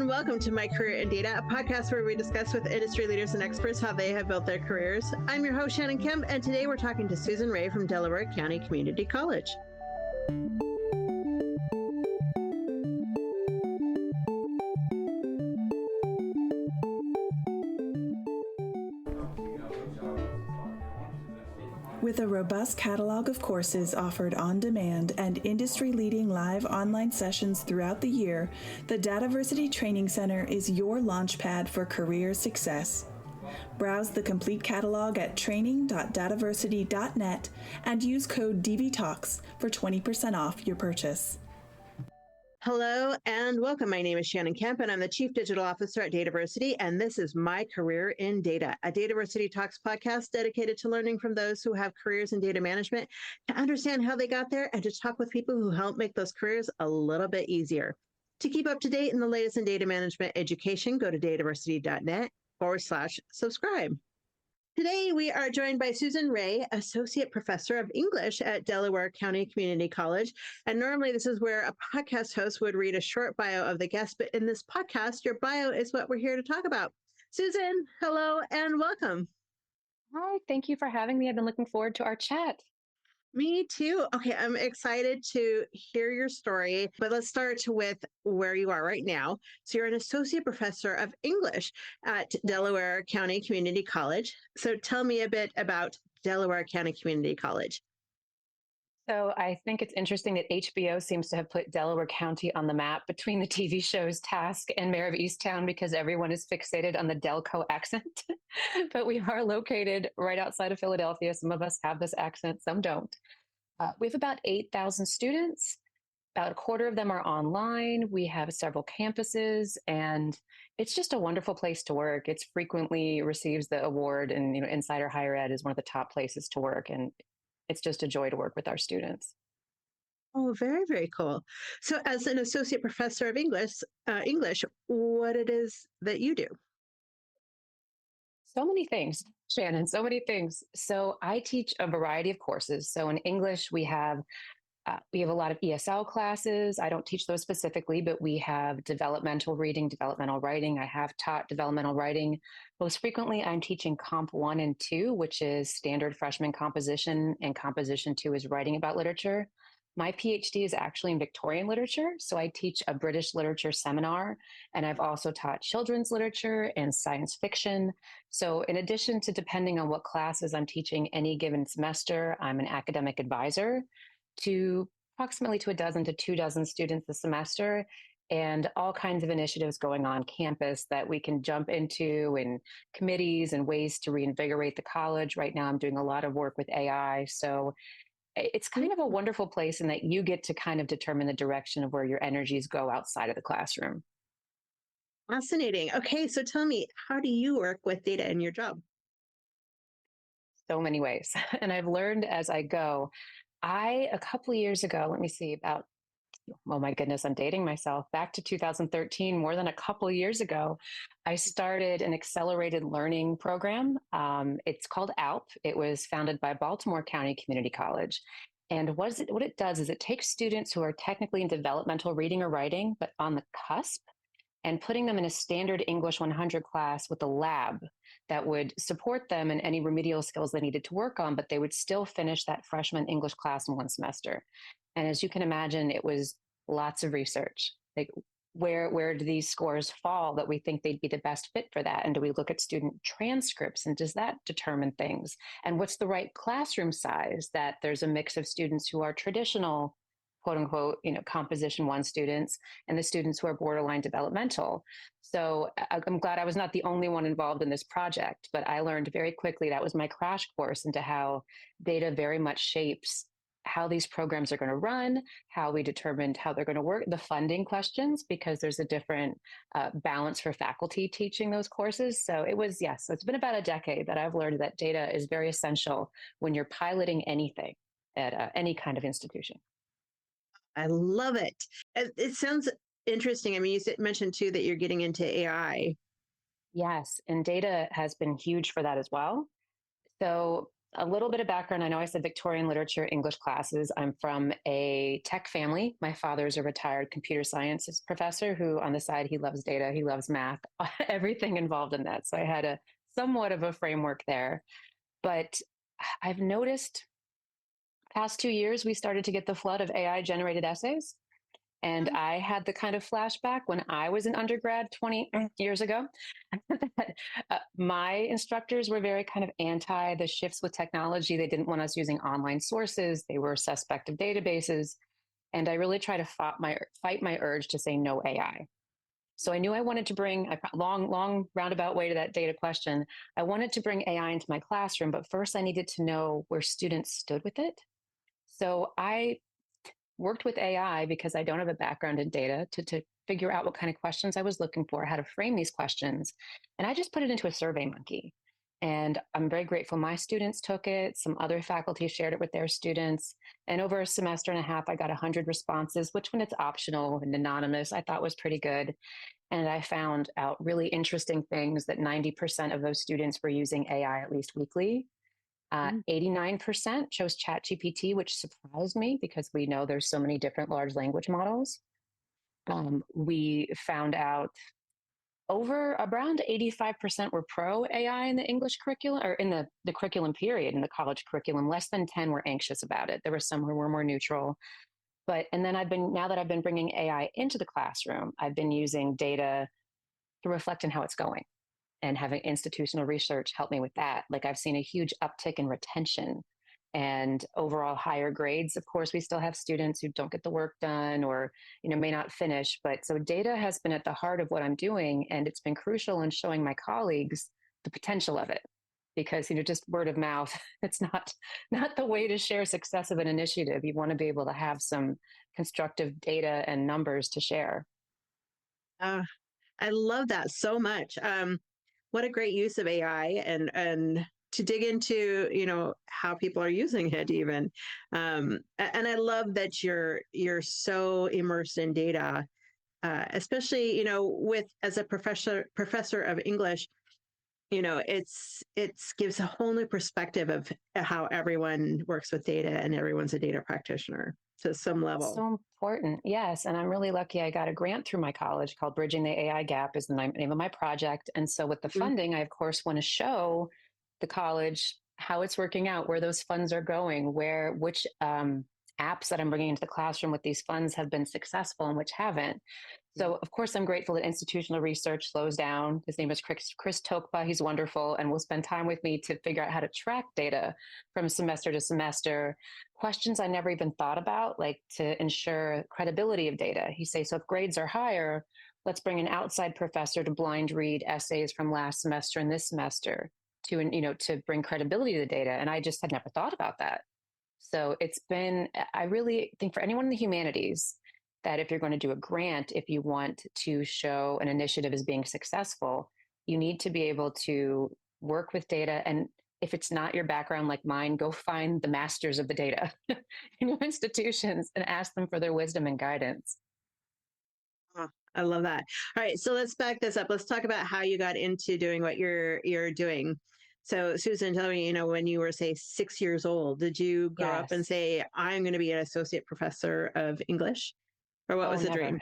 and welcome to My Career in Data, a podcast where we discuss with industry leaders and experts how they have built their careers. I'm your host, Shannon Kemp, and today we're talking to Susan Ray from Delaware County Community College. With a robust catalog of courses offered on demand and industry-leading live online sessions throughout the year, the DATAVERSITY Training Center is your launchpad for career success. Browse the complete catalog at training.dataversity.net and use code DVTalks for 20% off your purchase. Hello and welcome. My name is Shannon Kemp and I'm the Chief Digital Officer at DATAVERSITY, and this is My Career in Data, a DATAVERSITY Talks podcast dedicated to learning from those who have careers in data management, to understand how they got there and to talk with people who help make those careers a little bit easier. To keep up to date in the latest in data management education, go to dataversity.net/subscribe. Today, we are joined by Susan Ray, Associate Professor of English at Delaware County Community College. And normally this is where a podcast host would read a short bio of the guest, but in this podcast, your bio is what we're here to talk about. Susan, hello and welcome. Hi, thank you for having me. I've been looking forward to our chat. Me too. Okay, I'm excited to hear your story, but let's start with where you are right now. So you're an associate professor of English at Delaware County Community College. So tell me a bit about Delaware County Community College. So I think it's interesting that HBO seems to have put Delaware County on the map between the TV shows Task and Mayor of Easttown, because everyone is fixated on the Delco accent. But we are located right outside of Philadelphia. Some of us have this accent, some don't. We have about 8,000 students. About a quarter of them are online. We have several campuses, and it's just a wonderful place to work. It's frequently receives the award, and Insider Higher Ed is one of the top places to work, and it's just a joy to work with our students. Oh, very, very cool. So as an associate professor of English, what it is that you do? So many things, Shannon, so many things. So I teach a variety of courses. So in English, we have a lot of ESL classes. I don't teach those specifically, but we have developmental reading, developmental writing. I have taught developmental writing. Most frequently, I'm teaching Comp 1 and 2, which is standard freshman composition, and Composition 2 is writing about literature. My PhD is actually in Victorian literature, so I teach a British literature seminar, and I've also taught children's literature and science fiction. So in addition to depending on what classes I'm teaching any given semester, I'm an academic advisor to approximately to a dozen to 24 students a semester, and all kinds of initiatives going on campus that we can jump into, and committees and ways to reinvigorate the college. Right now, I'm doing a lot of work with AI. So it's kind of a wonderful place in that you get to kind of determine the direction of where your energies go outside of the classroom. Fascinating. Okay, so tell me, how do you work with data in your job? So many ways. And I've learned as I go. A couple of years ago, oh my goodness, I'm dating myself, back to 2013, more than a couple of years ago, I started an accelerated learning program. It's called ALP. It was founded by Baltimore County Community College. And what it does is it takes students who are technically in developmental reading or writing, but on the cusp, and putting them in a standard English 100 class with a lab that would support them in any remedial skills they needed to work on, but they would still finish that freshman English class in one semester. And as you can imagine, it was lots of research. Like, where do these scores fall that we think they'd be the best fit for that? And do we look at student transcripts, and does that determine things? And what's the right classroom size that there's a mix of students who are traditional, quote unquote, Composition 1 students, and the students who are borderline developmental. So I'm glad I was not the only one involved in this project, but I learned very quickly, that was my crash course into how data very much shapes how these programs are going to run, how we determined how they're going to work, the funding questions, because there's a different balance for faculty teaching those courses. So so it's been about a decade that I've learned that data is very essential when you're piloting anything at any kind of institution. I love it. It sounds interesting. I mean, you mentioned too that you're getting into AI. Yes, and data has been huge for that as well. So a little bit of background. I know I said Victorian literature, English classes. I'm from a tech family. My father's a retired computer sciences professor who on the side, he loves data, he loves math, everything involved in that. So I had a somewhat of a framework there. But I've noticed past 2 years, we started to get the flood of AI generated essays. And I had the kind of flashback when I was an undergrad 20 years ago. that, my instructors were very kind of anti the shifts with technology. They didn't want us using online sources. They were suspect of databases. And I really try to fight my urge to say no AI. So I knew I wanted to bring a long roundabout way to that data question. I wanted to bring AI into my classroom, but first I needed to know where students stood with it. So I worked with AI because I don't have a background in data to figure out what kind of questions I was looking for, how to frame these questions. And I just put it into a survey monkey. And I'm very grateful my students took it. Some other faculty shared it with their students. And over a semester and a half, I got 100 responses, which when it's optional and anonymous, I thought was pretty good. And I found out really interesting things that 90% of those students were using AI at least weekly. 89% chose ChatGPT, which surprised me because we know there's so many different large language models. We found out over around 85% were pro AI in the English curriculum or in the curriculum period in the college curriculum. Less than 10 were anxious about it. There were some who were more neutral. And then now that I've been bringing AI into the classroom, I've been using data to reflect on how it's going and having institutional research help me with that. Like I've seen a huge uptick in retention and overall higher grades. Of course, we still have students who don't get the work done or, may not finish. But so data has been at the heart of what I'm doing. And it's been crucial in showing my colleagues the potential of it. Because, just word of mouth, it's not the way to share success of an initiative. You want to be able to have some constructive data and numbers to share. I love that so much. What a great use of AI and to dig into, how people are using it even. And I love that you're so immersed in data, especially, as a professor of English, it gives a whole new perspective of how everyone works with data and everyone's a data practitioner to some level. So important. Yes. And I'm really lucky. I got a grant through my college called Bridging the AI Gap is the name of my project. And so with the funding, I of course want to show the college how it's working out, where those funds are going, which apps that I'm bringing into the classroom with these funds have been successful and which haven't. So, of course, I'm grateful that institutional research slows down. His name is Chris Tokpa. He's wonderful and will spend time with me to figure out how to track data from semester to semester. Questions I never even thought about, like to ensure credibility of data. He says, so if grades are higher, let's bring an outside professor to blind read essays from last semester and this semester to bring credibility to the data. And I just had never thought about that. So I really think for anyone in the humanities, that if you're going to do a grant, if you want to show an initiative as being successful, you need to be able to work with data. And if it's not your background like mine, go find the masters of the data in your institutions and ask them for their wisdom and guidance. Oh, I love that. All right, so let's back this up. Let's talk about how you got into doing what you're doing. So Susan, tell me, when you were, say, 6 years old, did you grow up and say, I'm going to be an associate professor of English? Or what was the dream?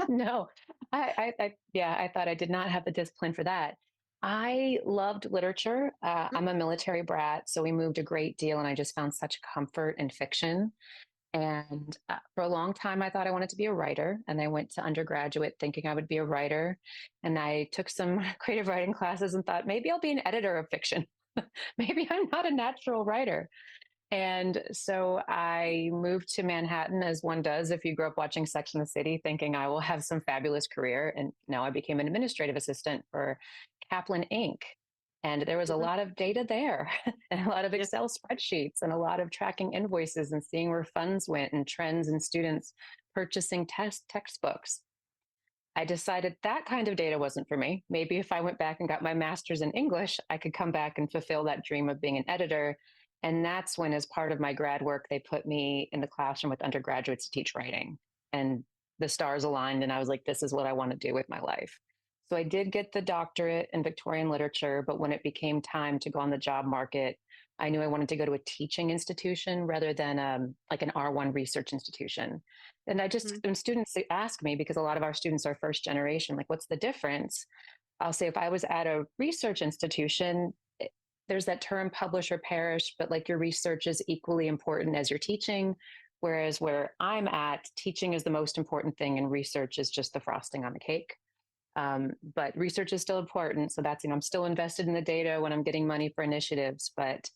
No, I thought I did not have the discipline for that. I loved literature. I'm a military brat, so we moved a great deal, and I just found such comfort in fiction. And for a long time, I thought I wanted to be a writer, and I went to undergraduate thinking I would be a writer. And I took some creative writing classes and thought maybe I'll be an editor of fiction. Maybe I'm not a natural writer. And so I moved to Manhattan, as one does if you grow up watching Sex and the City, thinking I will have some fabulous career. And now I became an administrative assistant for Kaplan Inc. And there was a lot of data there and a lot of Excel spreadsheets and a lot of tracking invoices and seeing where funds went and trends in students purchasing textbooks. I decided that kind of data wasn't for me. Maybe if I went back and got my master's in English, I could come back and fulfill that dream of being an editor. And that's when, as part of my grad work, they put me in the classroom with undergraduates to teach writing. And the stars aligned, and I was like, this is what I want to do with my life. So I did get the doctorate in Victorian literature, but when it became time to go on the job market, I knew I wanted to go to a teaching institution rather than like an R1 research institution. And Mhm. when students ask me, because a lot of our students are first generation, like, what's the difference? I'll say if I was at a research institution, there's that term publish or perish, but like your research is equally important as your teaching. Whereas where I'm at, teaching is the most important thing and research is just the frosting on the cake. But research is still important. So that's, I'm still invested in the data when I'm getting money for initiatives. But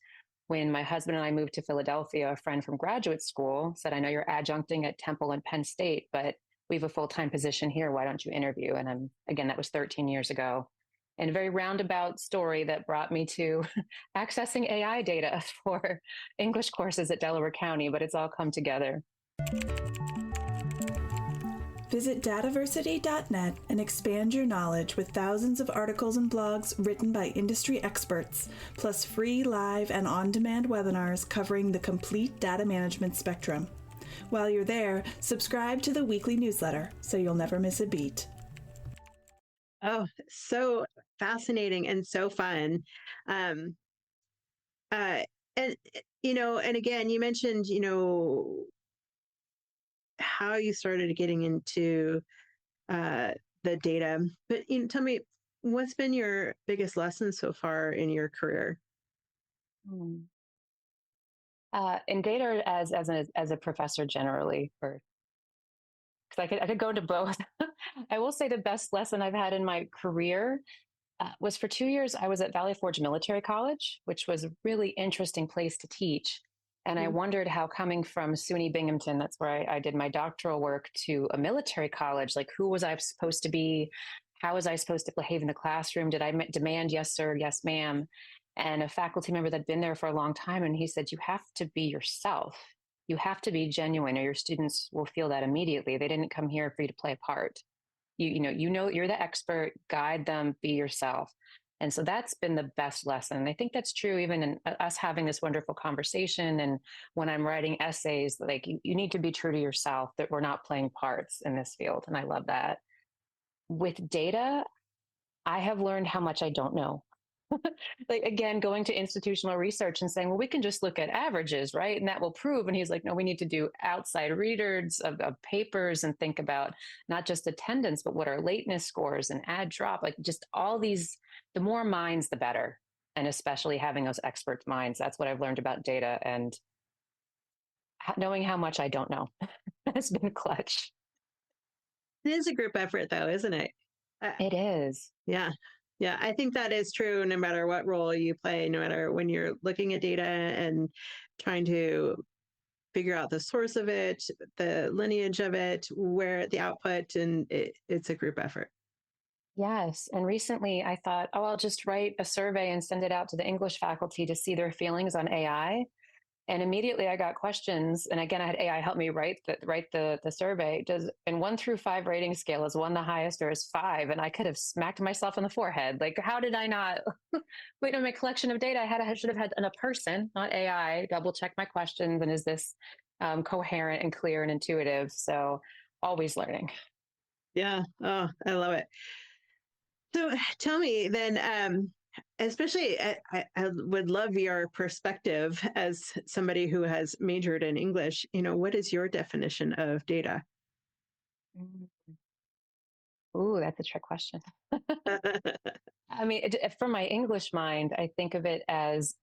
when my husband and I moved to Philadelphia, a friend from graduate school said, I know you're adjuncting at Temple and Penn State, but we have a full-time position here. Why don't you interview? And again, that was 13 years ago. And a very roundabout story that brought me to accessing AI data for English courses at Delaware County, but it's all come together. Visit dataversity.net and expand your knowledge with thousands of articles and blogs written by industry experts, plus free live and on-demand webinars covering the complete data management spectrum. While you're there, subscribe to the weekly newsletter so you'll never miss a beat. Oh, so fascinating and so fun. Um, and and again, you mentioned, how you started getting into the data, but tell me, what's been your biggest lesson so far in your career? Hmm. In data as a professor generally, or because I could go into both. I will say the best lesson I've had in my career was for 2 years. I was at Valley Forge Military College, which was a really interesting place to teach. And I Mhm. wondered how coming from SUNY Binghamton, that's where I did my doctoral work, to a military college, like who was I supposed to be? How was I supposed to behave in the classroom? Did I demand yes, sir, yes, ma'am? And a faculty member that'd been there for a long time, and he said, you have to be yourself. You have to be genuine, or your students will feel that immediately. They didn't come here for you to play a part. You know you're the expert. Guide them. Be yourself. And so that's been the best lesson. And I think that's true even in us having this wonderful conversation. And when I'm writing essays, like you need to be true to yourself, that we're not playing parts in this field. And I love that. With data, I have learned how much I don't know. Like, again, going to institutional research and saying, well, we can just look at averages, right? And that will prove. And he's like, no, we need to do outside readers of papers and think about not just attendance, but what are lateness scores and ad drop, like just all these, the more minds, the better. And especially having those expert minds. That's what I've learned about data, and knowing how much I don't know has been clutch. It is a group effort, though, isn't it? Uh, It is. yeah. Yeah, I think that is true no matter what role you play, no matter when you're looking at data and trying to figure out the source of it, the lineage of it, where the output, and it's a group effort. Yes. And recently I thought, oh, I'll just write a survey and send it out to the English faculty to see their feelings on AI. And immediately I got questions. And again, I had AI help me write the survey. Does, and 1 through 5 rating scale, is 1 the highest or is 5? And I could have smacked myself on the forehead. Like, how did I not wait on my collection of data? I should have had a person, not AI, double check my questions. And is this coherent and clear and intuitive? So always learning. Yeah. Oh, I love it. So tell me then, especially I would love your perspective as somebody who has majored in English. What is your definition of data? Mm. Ooh, that's a trick question. I mean, from my English mind, I think of it as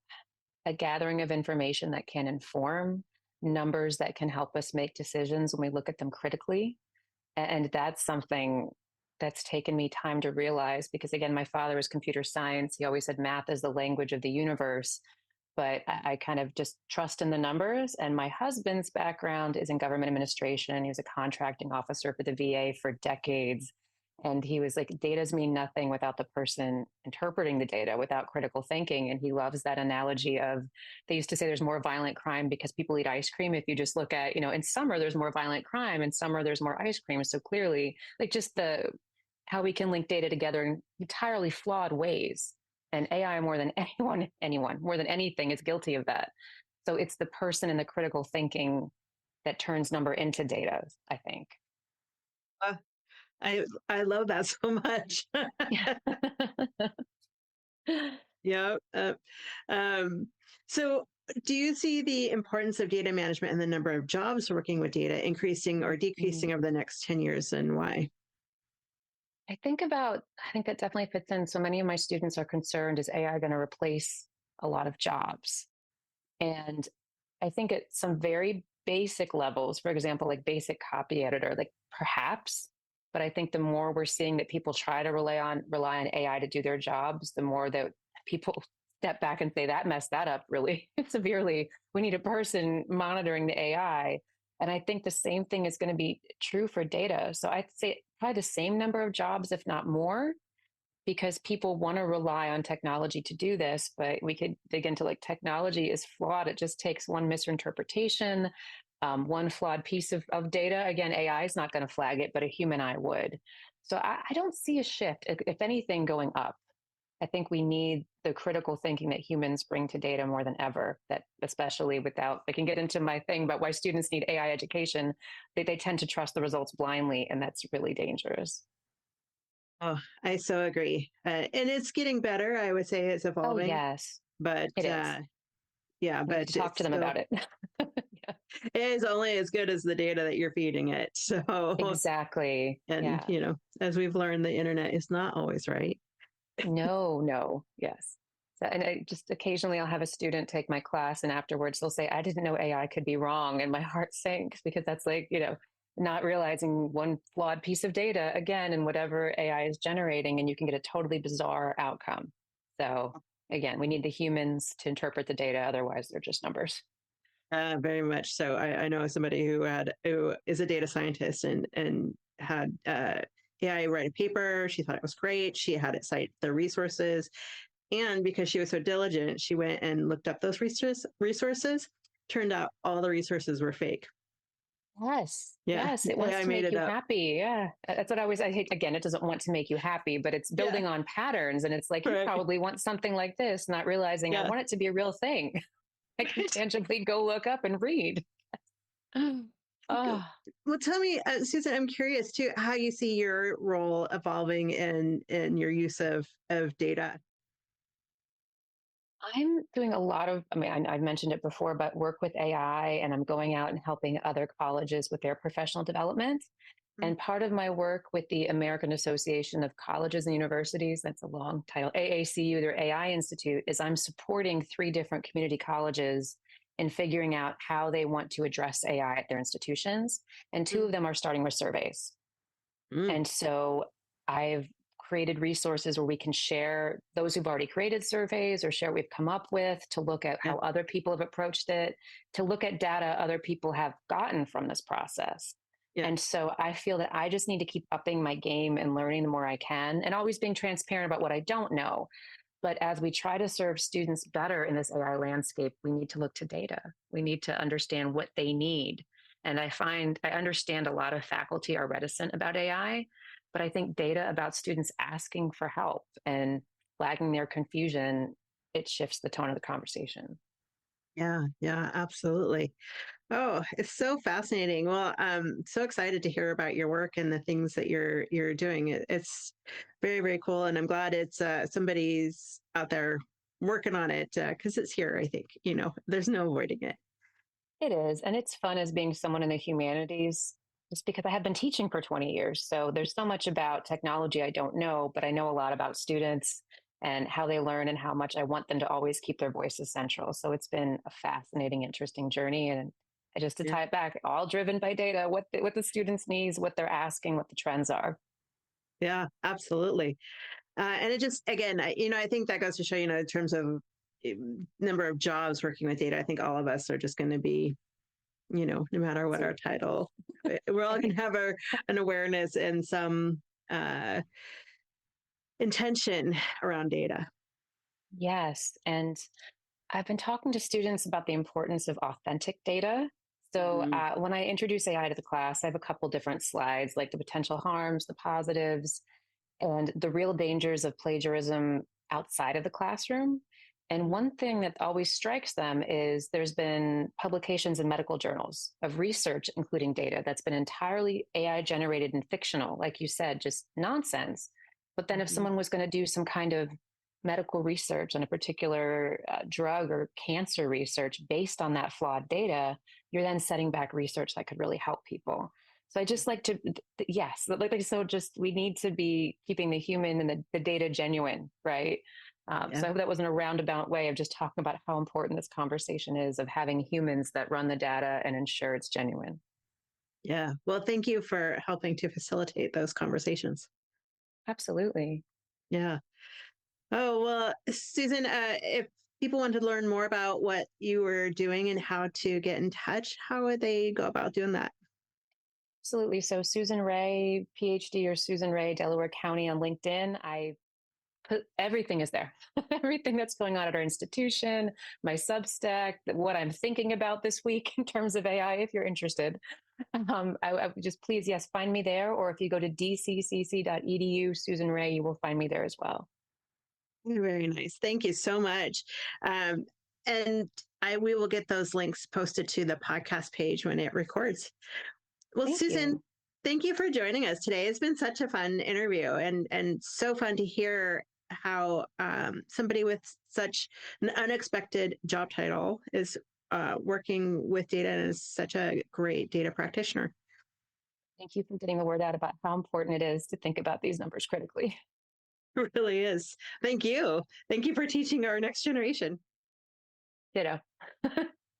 a gathering of information that can inform, numbers that can help us make decisions when we look at them critically. And that's something that's taken me time to realize, because again, my father was computer science. He always said math is the language of the universe, but I kind of just trust in the numbers. And my husband's background is in government administration. He was a contracting officer for the VA for decades. And he was like, datas mean nothing without the person interpreting the data, without critical thinking. And he loves that analogy of, they used to say there's more violent crime because people eat ice cream. If you just look at, in summer, there's more violent crime, in summer, there's more ice cream. So clearly, like, just how we can link data together in entirely flawed ways. And AI, more than anyone, more than anything, is guilty of that. So it's the person and the critical thinking that turns number into data, I think. Uh, I love that so much. Yeah. Yeah. So do you see the importance of data management and the number of jobs working with data increasing or Mhm. decreasing over the next 10 years, and why? I think that definitely fits in. So many of my students are concerned, is AI going to replace a lot of jobs? And I think at some very basic levels, for example, like basic copy editor, like perhaps, but I think the more we're seeing that people try to rely on AI to do their jobs, the more that people step back and say that messed that up really severely. We need a person monitoring the AI. And I think the same thing is going to be true for data. So I'd say probably the same number of jobs, if not more, because people want to rely on technology to do this. But we could dig into like technology is flawed. It just takes one misinterpretation, one flawed piece of data. Again, AI is not going to flag it, but a human eye would. So I don't see a shift, if anything, going up. I think we need the critical thinking that humans bring to data more than ever, that especially without, I can get into my thing about why students need AI education. They tend to trust the results blindly, and that's really dangerous. Oh, I so agree. And it's getting better. I would say it's Oh, evolving, yes, but it is. yeah, We need to but talk to it's them still, about it. Yeah, it is only as good as the data that you're feeding it. So, exactly. and Yeah. as we've learned, the internet is not always right. No, no. Yes. So, and I just occasionally I'll have a student take my class and afterwards they'll say, I didn't know AI could be wrong. And my heart sinks because that's like, not realizing one flawed piece of data again in whatever AI is generating, and you can get a totally bizarre outcome. So again, we need the humans to interpret the data. Otherwise, they're just numbers. Very much so. I know somebody who is a data scientist and had AI write a paper. She thought it was great. She had it cite the resources, and because she was so diligent, she went and looked up those resources. Turned out all the resources were fake. Yes. Yeah, Yes. It wants AI to made make it you up. happy. Yeah. That's what I hate. Again, it doesn't want to make you happy, but it's Yeah, building on patterns. And it's like, you right. probably want something like this, not realizing I Yeah. want it to be a real thing. I can tangibly go look up and read. Oh, Well, tell me, Susan, I'm curious too how you see your role evolving in your use of data. I'm doing a lot of, I mean, I've mentioned it before, but work with AI, and I'm going out and helping other colleges with their professional development. Mm. And part of my work with the American Association of Colleges and Universities, that's a long title, AACU, their AI Institute, is I'm supporting 3 different community colleges in figuring out how they want to address AI at their institutions. And 2 of them are starting with surveys. Mm. And so I've created resources where we can share those who've already created surveys or share what we've come up with, to look at Yeah. how other people have approached it, to look at data other people have gotten from this process. Yeah. And so I feel that I just need to keep upping my game and learning the more I can, and always being transparent about what I don't know. But as we try to serve students better in this AI landscape, we need to look to data. We need to understand what they need. And I understand a lot of faculty are reticent about AI, but I think data about students asking for help and flagging their confusion, it shifts the tone of the conversation. Yeah, yeah, absolutely. Oh, it's so fascinating. Well, I'm so excited to hear about your work and the things that you're doing. It's very, very cool, and I'm glad it's somebody's out there working on it because it's here. I think there's no avoiding it. It is. And it's fun as being someone in the humanities, just because I have been teaching for 20 years. So there's so much about technology I don't know, but I know a lot about students and how they learn and how much I want them to always keep their voices central. So it's been a fascinating, interesting journey. And just to Yeah, tie it back, all driven by data, what the students needs, what they're asking, what the trends are. yeah, absolutely. And it just again, I think that goes to show, in terms of number of jobs working with data. I think all of us are just going to be no matter what our title, we're all going to have an awareness and some uh, intention around data. Yes. And I've been talking to students about the importance of authentic data. So Mm-hmm. when I introduce AI to the class, I have a couple different slides, like the potential harms, the positives, and the real dangers of plagiarism outside of the classroom. And one thing that always strikes them is there's been publications in medical journals of research, including data that's been entirely AI generated and fictional, like you said, just nonsense. But then if Mm-hmm. someone was going to do some kind of medical research on a particular drug or cancer research based on that flawed data, you're then setting back research that could really help people. So I just like to, yes, so just we need to be keeping the human and the data genuine, right? Yeah. So I hope that wasn't a roundabout way of just talking about how important this conversation is of having humans that run the data and ensure it's genuine. Yeah. Well, thank you for helping to facilitate those conversations. Absolutely. Yeah. Oh, well, Susan, if people want to learn more about what you were doing and how to get in touch, how would they go about doing that? Absolutely. So Susan Ray, PhD, or Susan Ray, Delaware County on LinkedIn. I put everything is there. Everything that's going on at our institution, my Substack, what I'm thinking about this week in terms of AI, if you're interested. I would just please, yes, find me there. Or if you go to dccc.edu, Susan Ray, you will find me there as well. Very nice. Thank you so much. And we will get those links posted to the podcast page when it records. Well, Thank Susan, you. thank you for joining us today. It's been such a fun interview and so fun to hear how somebody with such an unexpected job title is working with data and is such a great data practitioner. Thank you for getting the word out about how important it is to think about these numbers critically. It really is. Thank you. Thank you for teaching our next generation. Ditto.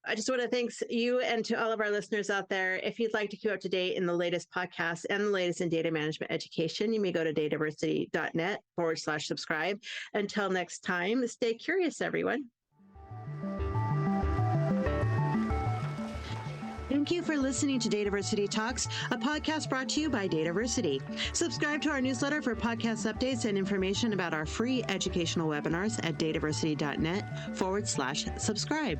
I just want to thank you and to all of our listeners out there. If you'd like to keep up to date in the latest podcasts and the latest in data management education, you may go to dataversity.net/subscribe. Until next time, stay curious, everyone. Thank you for listening to DATAVERSITY Talks, a podcast brought to you by DATAVERSITY. Subscribe to our newsletter for podcast updates and information about our free educational webinars at dataversity.net/subscribe.